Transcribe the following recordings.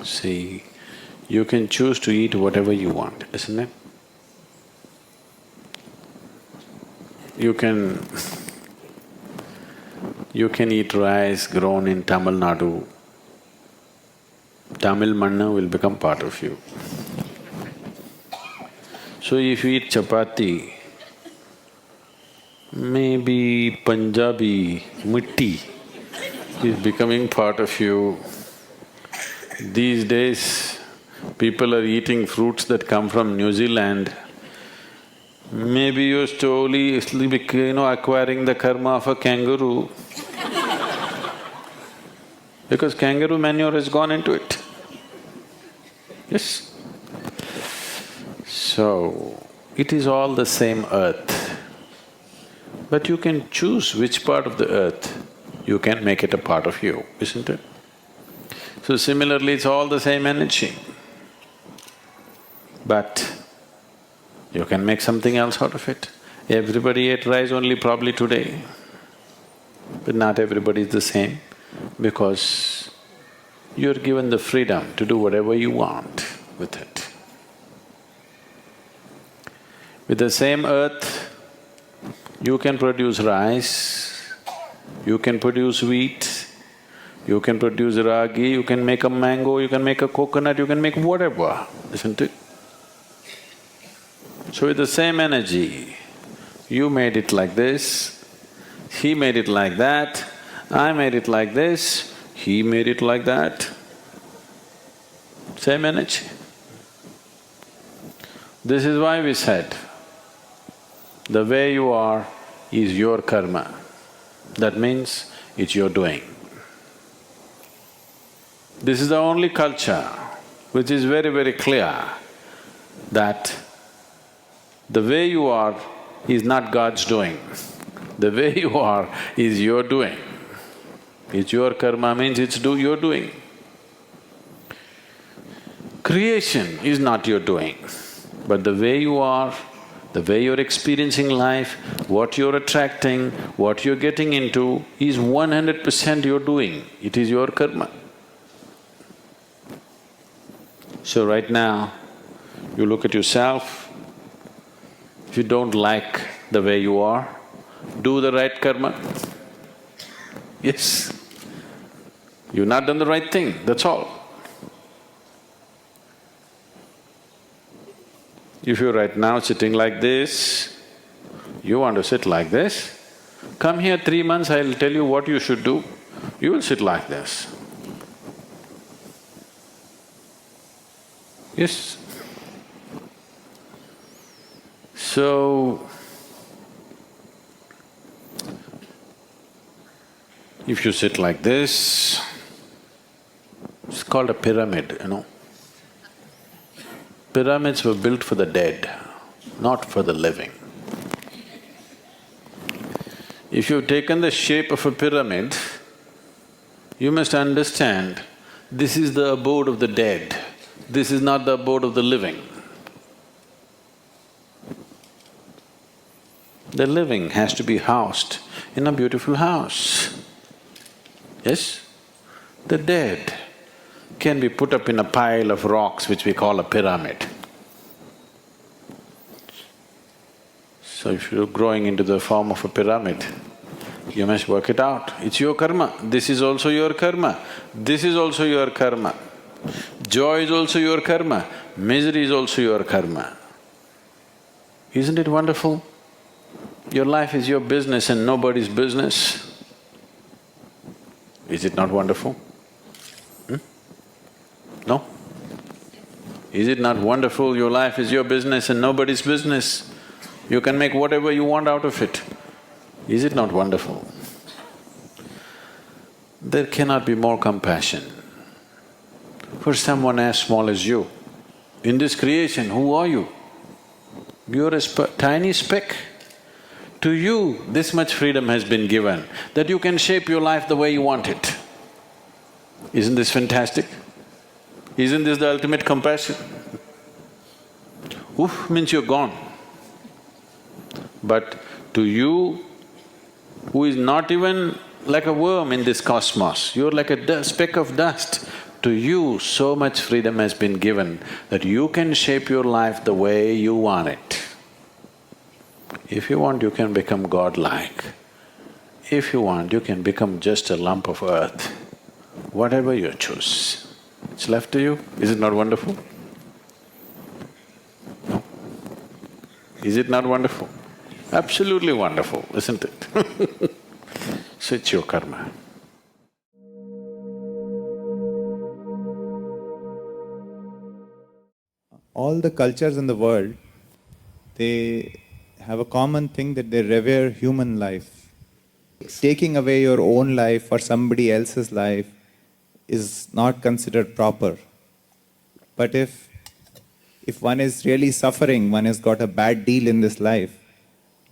See, you can choose to eat whatever you want, isn't it? You can eat rice grown in Tamil Nadu. Tamil manna will become part of you. So if you eat chapati, maybe Punjabi mitti is becoming part of you. These days, people are eating fruits that come from New Zealand. Maybe you're slowly, acquiring the karma of a kangaroo because kangaroo manure has gone into it. Yes. So, it is all the same earth, but you can choose which part of the earth you can make it a part of you, isn't it? So similarly, it's all the same energy, but you can make something else out of it. Everybody ate rice only probably today, but not everybody is the same because you're given the freedom to do whatever you want with it. With the same earth, you can produce rice, you can produce wheat, you can produce ragi, you can make a mango, you can make a coconut, you can make whatever, isn't it? So with the same energy, you made it like this, he made it like that, I made it like this, he made it like that. Same energy. This is why we said, the way you are is your karma. That means it's your doing. This is the only culture which is very, very clear that the way you are is not God's doing. The way you are is your doing. It's your karma means it's your doing. Creation is not your doing, but the way you are, the way you're experiencing life, what you're attracting, what you're getting into is 100% your doing. It is your karma. So right now, you look at yourself, if you don't like the way you are, do the right karma. Yes, you've not done the right thing, that's all. If you're right now sitting like this, you want to sit like this, come here 3 months, I'll tell you what you should do, you will sit like this. Yes. So, if you sit like this, it's called a pyramid, Pyramids were built for the dead, not for the living. If you've taken the shape of a pyramid, you must understand this is the abode of the dead, this is not the abode of the living. The living has to be housed in a beautiful house. Yes? The dead can be put up in a pile of rocks which we call a pyramid. So if you're growing into the form of a pyramid, you must work it out. It's your karma, this is also your karma, this is also your karma. Joy is also your karma, misery is also your karma. Isn't it wonderful? Your life is your business and nobody's business. Is it not wonderful? No? Is it not wonderful, your life is your business and nobody's business? You can make whatever you want out of it. Is it not wonderful? There cannot be more compassion for someone as small as you. In this creation, who are you? You're a tiny speck. To you, this much freedom has been given that you can shape your life the way you want it. Isn't this fantastic? Isn't this the ultimate compassion? Oof means you're gone. But to you, who is not even like a worm in this cosmos, you're like a speck of dust. to you so much freedom has been given that you can shape your life the way you want it. If you want, you can become godlike. If you want, you can become just a lump of earth. Whatever you choose, it's left to you. Is it not wonderful? No? Is it not wonderful? Absolutely wonderful, isn't it? So it's your karma. All the cultures in the world, they have a common thing that they revere human life. Taking away your own life or somebody else's life is not considered proper. But if one is really suffering, one has got a bad deal in this life,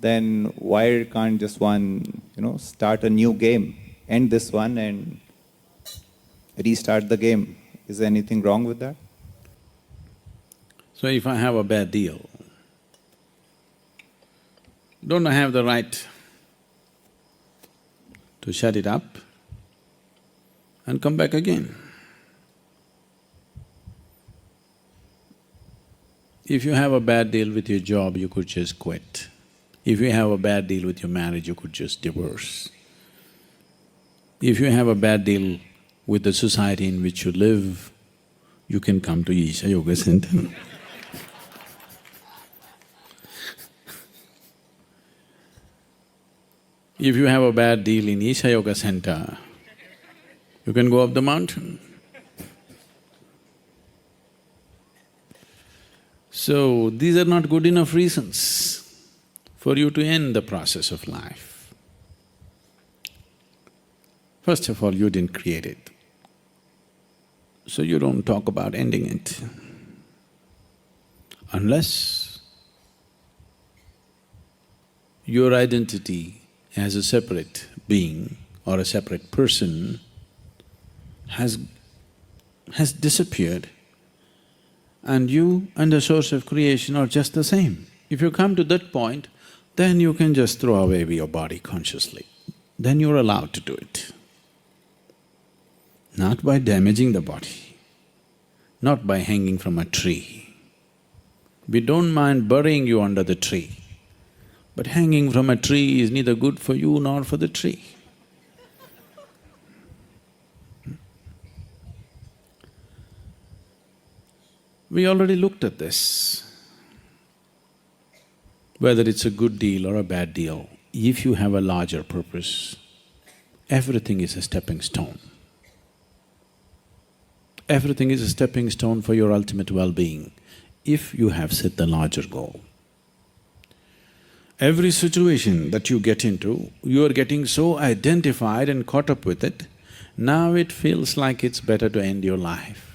then why can't just one, start a new game, end this one and restart the game? Is there anything wrong with that? So if I have a bad deal, don't I have the right to shut it up and come back again? If you have a bad deal with your job, you could just quit. If you have a bad deal with your marriage, you could just divorce. If you have a bad deal with the society in which you live, you can come to Isha Yoga Center. If you have a bad deal in Isha Yoga Center, you can go up the mountain. So, these are not good enough reasons for you to end the process of life. First of all, you didn't create it, so you don't talk about ending it. Unless your identity as a separate being or a separate person has disappeared, and you and the source of creation are just the same. If you come to that point, then you can just throw away your body consciously. Then you're allowed to do it. Not by damaging the body, not by hanging from a tree. We don't mind burying you under the tree, but hanging from a tree is neither good for you nor for the tree. We already looked at this. Whether it's a good deal or a bad deal, if you have a larger purpose, everything is a stepping stone. Everything is a stepping stone for your ultimate well-being, if you have set the larger goal. Every situation that you get into, you are getting so identified and caught up with it, now it feels like it's better to end your life.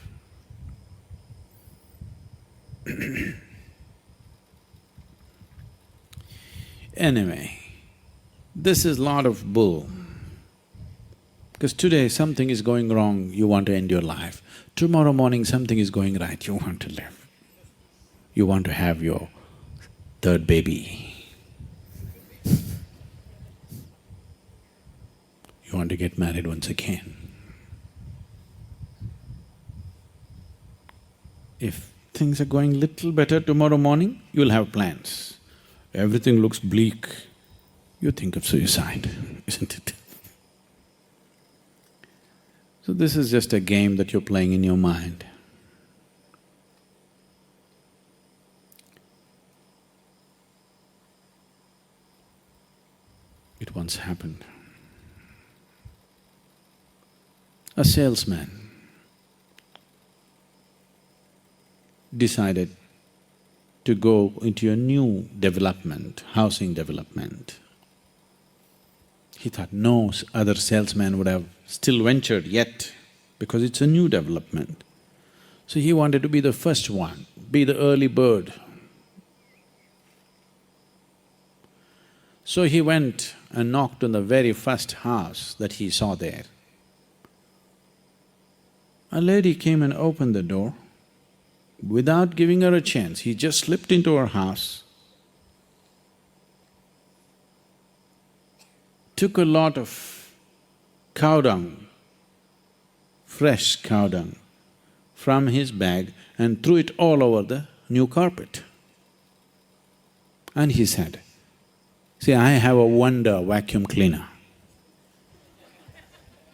Anyway, this is lot of bull. Because today something is going wrong, you want to end your life. Tomorrow morning something is going right, you want to live. You want to have your third baby. You want to get married once again. If things are going little better tomorrow morning, you'll have plans. Everything looks bleak, you think of suicide, isn't it? So this is just a game that you're playing in your mind. It once happened. A salesman decided to go into a new development, housing development. He thought no other salesman would have still ventured yet, because it's a new development. So he wanted to be the first one, be the early bird. So he went and knocked on the very first house that he saw there. A lady came and opened the door. Without giving her a chance, he just slipped into her house, took a lot of cow dung fresh cow dung from his bag and threw it all over the new carpet. And he said, "See, I have a wonder vacuum cleaner.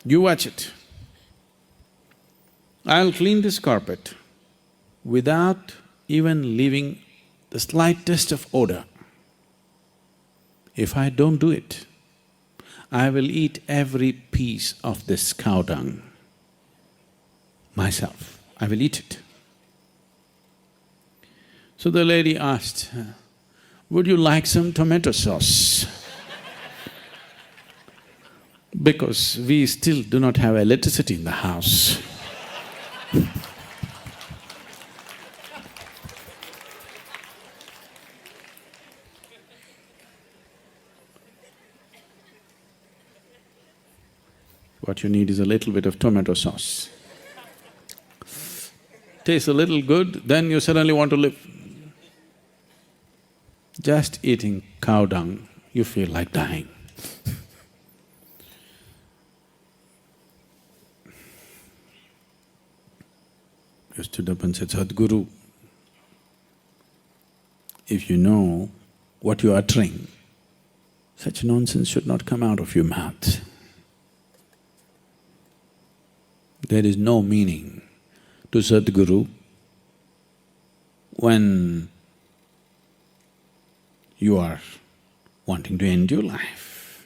You watch it. I'll clean this carpet without even leaving the slightest of odor. If I don't do it, I will eat every piece of this cow dung myself. I will eat it." So the lady asked, "Would you like some tomato sauce?" Because we still do not have electricity in the house. What you need is a little bit of tomato sauce. Tastes a little good, then you suddenly want to live. Just eating cow dung, you feel like dying. You stood up and said, "Sadhguru, if you know what you're uttering, such nonsense should not come out of your mouth. There is no meaning to Sadhguru when you are wanting to end your life,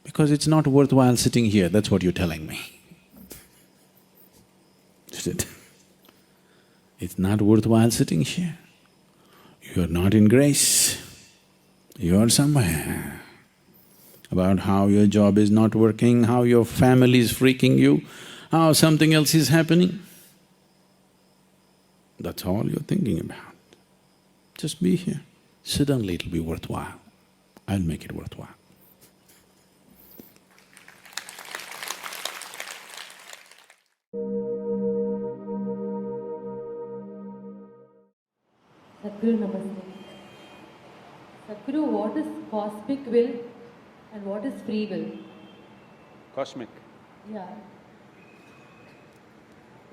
because it's not worthwhile sitting here, that's what you're telling me. Is it? It's not worthwhile sitting here. You're not in grace, you're somewhere. About how your job is not working, how your family is freaking you, how something else is happening. That's all you're thinking about. Just be here. Suddenly it'll be worthwhile. I'll make it worthwhile. Sadhguru, Namaste. Sadhguru, what is cosmic will and what is free will? Cosmic. Yeah.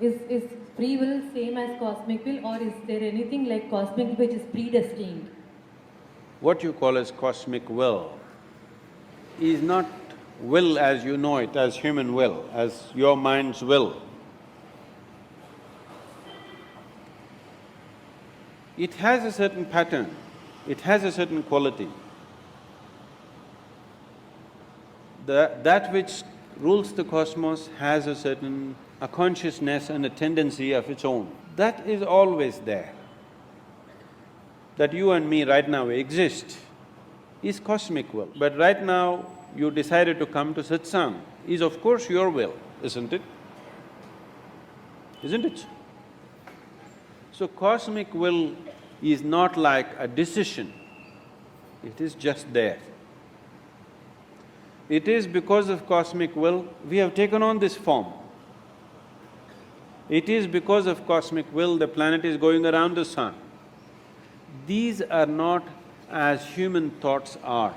Is free will same as cosmic will, or is there anything like cosmic which is predestined? What you call as cosmic will is not will as you know it, as human will, as your mind's will. It has a certain pattern, it has a certain quality. That which rules the cosmos has a consciousness and a tendency of its own. That is always there. That you and me right now exist is cosmic will. But right now, you decided to come to satsang is of course your will, isn't it? Isn't it? So cosmic will is not like a decision, it is just there. It is because of cosmic will we have taken on this form. It is because of cosmic will the planet is going around the sun. These are not as human thoughts are.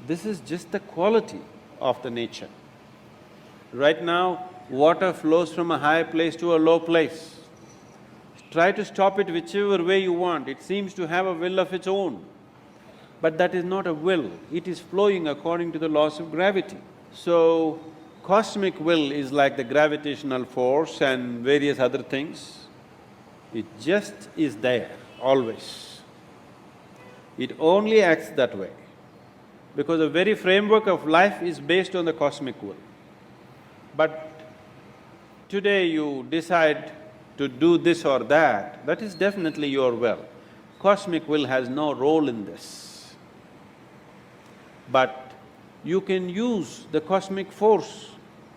This is just the quality of the nature. Right now, water flows from a high place to a low place. Try to stop it whichever way you want, it seems to have a will of its own. But that is not a will, it is flowing according to the laws of gravity. So, cosmic will is like the gravitational force and various other things. It just is there, always. It only acts that way, because the very framework of life is based on the cosmic will. But today you decide to do this or that, that is definitely your will. Cosmic will has no role in this. But you can use the cosmic force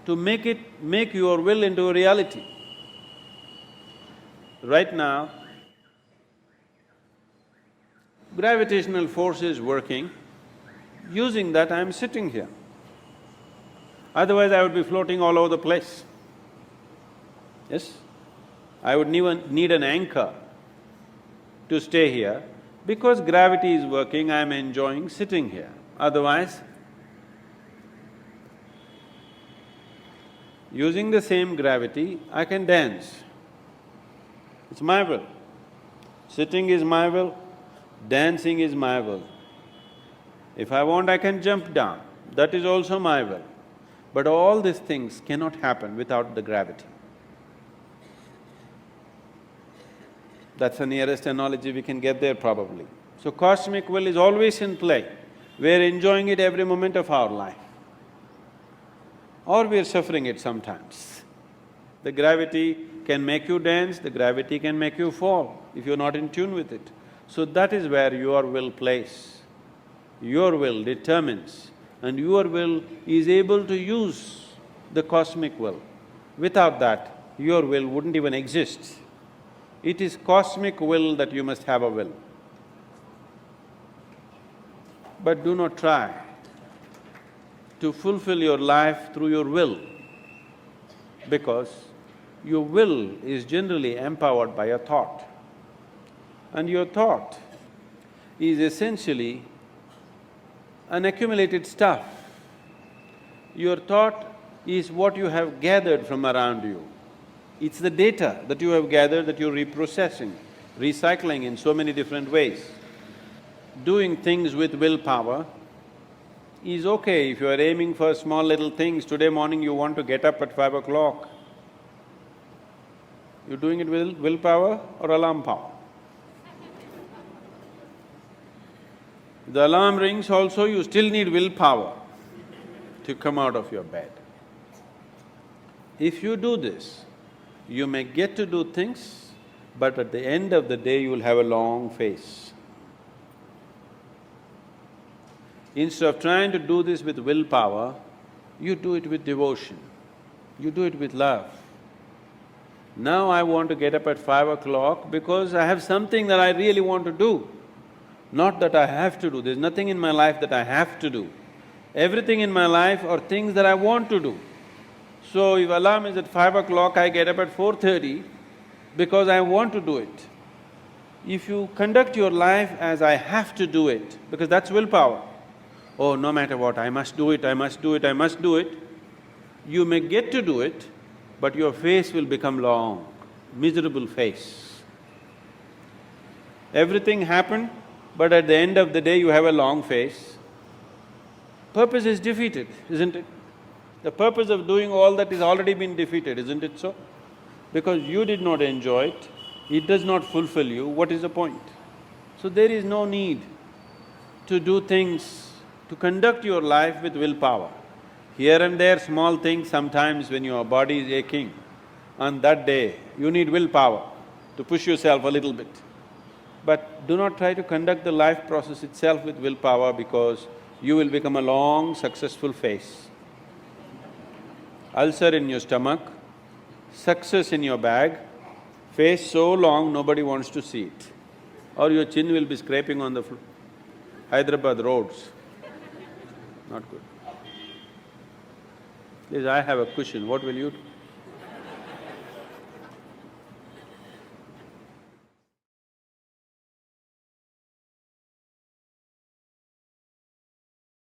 to make your will into a reality. Right now, gravitational force is working, using that I'm sitting here. Otherwise I would be floating all over the place. Yes? I would need an anchor to stay here. Because gravity is working, I'm enjoying sitting here. Otherwise, Using the same gravity, I can dance. It's my will. Sitting is my will, dancing is my will. If I want, I can jump down, that is also my will. But all these things cannot happen without the gravity. That's the nearest analogy we can get there probably. So cosmic will is always in play. We're enjoying it every moment of our life. Or we're suffering it sometimes. The gravity can make you dance, the gravity can make you fall if you're not in tune with it. So that is where your will plays. Your will determines, and your will is able to use the cosmic will. Without that, your will wouldn't even exist. It is cosmic will that you must have a will. But do not try to fulfill your life through your will, because your will is generally empowered by a thought. And your thought is essentially an accumulated stuff. Your thought is what you have gathered from around you. It's the data that you have gathered that you're reprocessing, recycling in so many different ways. Doing things with willpower is okay if you are aiming for small little things. Today morning you want to get up at 5 o'clock. You're doing it with willpower or alarm power? The alarm rings also, you still need willpower to come out of your bed. If you do this, you may get to do things, but at the end of the day, you will have a long face. Instead of trying to do this with willpower, you do it with devotion, you do it with love. Now I want to get up at 5 o'clock because I have something that I really want to do, not that I have to do. There's nothing in my life that I have to do. Everything in my life are things that I want to do. So if alarm is at 5 o'clock, I get up at 4:30 because I want to do it. If you conduct your life as I have to do it, because that's willpower, oh, no matter what, I must do it, I must do it, I must do it, you may get to do it, but your face will become long, miserable face. Everything happened, but at the end of the day you have a long face. Purpose is defeated, isn't it? The purpose of doing all that is already been defeated, isn't it so? Because you did not enjoy it, it does not fulfill you, what is the point? So there is no need to do things, to conduct your life with willpower. Here and there small things, sometimes when your body is aching, on that day you need willpower to push yourself a little bit. But do not try to conduct the life process itself with willpower, because you will become a long, successful face. Ulcer in your stomach, success in your bag, face so long nobody wants to see it. Or your chin will be scraping on the Hyderabad roads. Not good. Please, I have a cushion, what will you do?